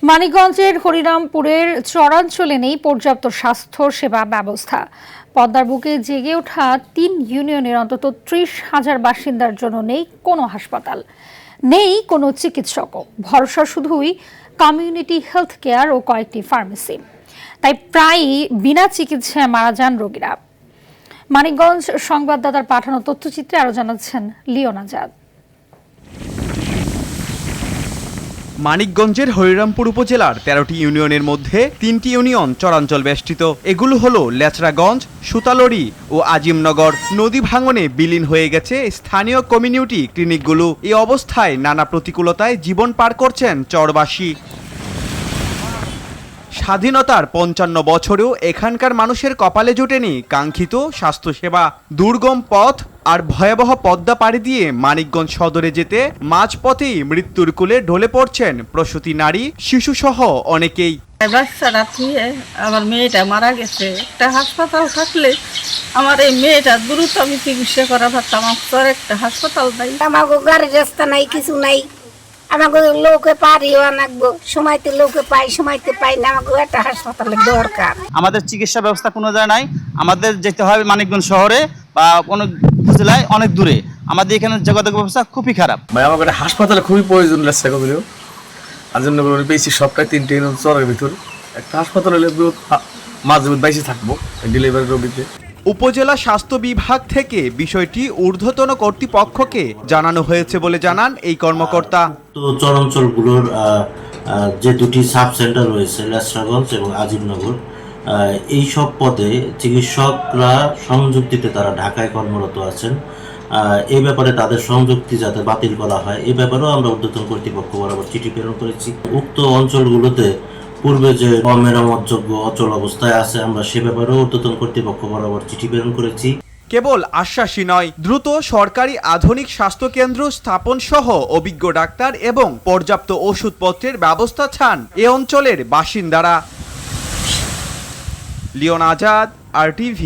মানিকগঞ্জের হরিরামপুরের চরাঞ্চলে নেই পর্যাপ্ত স্বাস্থ্য সেবা ব্যবস্থা। পদ্মার বুকে জেগে ওঠা ৩ ইউনিয়নের অন্তত ৩০,০০০ বাসিন্দার জন্য নেই কোনো হাসপাতাল, নেই কোনো চিকিৎসকও। ভরসা শুধুই কমিউনিটি হেলথ কেয়ার ও কয়েকটি ফার্মেসি। তাই প্রায়ই বিনা চিকিৎসায় মারা যান রোগীরা। মানিকগঞ্জ সংবাদদাতার পাঠানো তথ্যচিত্রে আরও জানাচ্ছেন লিওন আজাদ। মানিকগঞ্জের হরিরামপুর উপজেলার ১৩টি ইউনিয়নের মধ্যে ৩টি ইউনিয়ন চরাঞ্চল বেষ্টিত। এগুলো হলো লেচরাগঞ্জ, সুতালড়ি ও আজিমনগর। নদী ভাঙনে বিলীন হয়ে গেছে স্থানীয় কমিউনিটি ক্লিনিকগুলো। এই অবস্থায় নানা প্রতিকূলতায় জীবন পার করছেন চরবাসী। স্বাধীনতার ৫৫ বছরেও এখানকার মানুষের কপালে জোটেনি কাঙ্ক্ষিত স্বাস্থ্যসেবা। দুর্গম পথ আর ভয়াবহ পদ্মা পাড়ি দিয়ে মানিকগঞ্জ সদরে যেতে মাঝপথেই মৃত্যুর কোলে ঢলে পড়ছেন প্রসূতি নারী, শিশুসহ অনেকেই। বাচ্চারা থুয়ে আমার মেয়েটা মারা গেছে। একটা হাসপাতাল থাকলে আমার এই মেয়েটা দ্রুত আমি চিকিৎসা করা পারতাম। আমার একটা হাসপাতাল নাই, আমার গাড়ির রাস্তা নাই, কিছু নাই। আমাকে লোকে পারিও আনাকবো, সময়তে লোকে পাই, সময়তে পাই না। আমাকে একটা হাসপাতালের দরকার। আমাদের চিকিৎসা ব্যবস্থা কোনো জায়গায় নাই। আমাদের যেতে হবে মানিকগঞ্জ শহরে বা কোনো উপজেলায় অনেক দূরে। আমাদের এখানে যোগাযোগ ব্যবস্থা খুবই খারাপ। আমাকে একটা হাসপাতালে খুবই প্রয়োজন লাগছে। আজিমনগর পেয়েছি সবটাই ৩টে চরের ভিতর। একটা হাসপাতাল হলে মাঝে বাইসে থাকবো ডেলিভারি রোগীতে। উপজেলা স্বাস্থ্য বিভাগ থেকে বিষয়টি ঊর্ধ্বতন কর্তৃপক্ষকে জানানো হয়েছে বলে জানান এই কর্মকর্তা। তো চরাঞ্চলগুলোর যে দুটি সাব সেন্টার রয়েছে লেচরাগঞ্জ এবং আজিমনগর, এই সব পদে চিকিৎসকরা সংযুক্তিতে তারা ঢাকায় কর্মরত আছেন। এই ব্যাপারে তাদের সংযুক্তি যাতে বাতিল করা হয় এই ব্যাপারেও আমরা ঊর্ধ্বতন কর্তৃপক্ষ বরাবর চিঠি প্রেরণ করেছি। উক্ত অঞ্চলগুলোতে পূর্বে যে অমেরামতযোগ্য অচল অবস্থায় আছে আমরা সে ব্যাপারেও ঊর্ধ্বতন কর্তৃপক্ষ বরাবর চিঠি প্রেরণ করেছি। কেবল আশ্বাসই নয়, দ্রুত সরকারি আধুনিক স্বাস্থ্যকেন্দ্র স্থাপন সহ অভিজ্ঞ ডাক্তার এবং পর্যাপ্ত ওষুধপত্রের ব্যবস্থা চান এ অঞ্চলের বাসিন্দারা। লিওন আজাদ, RTV।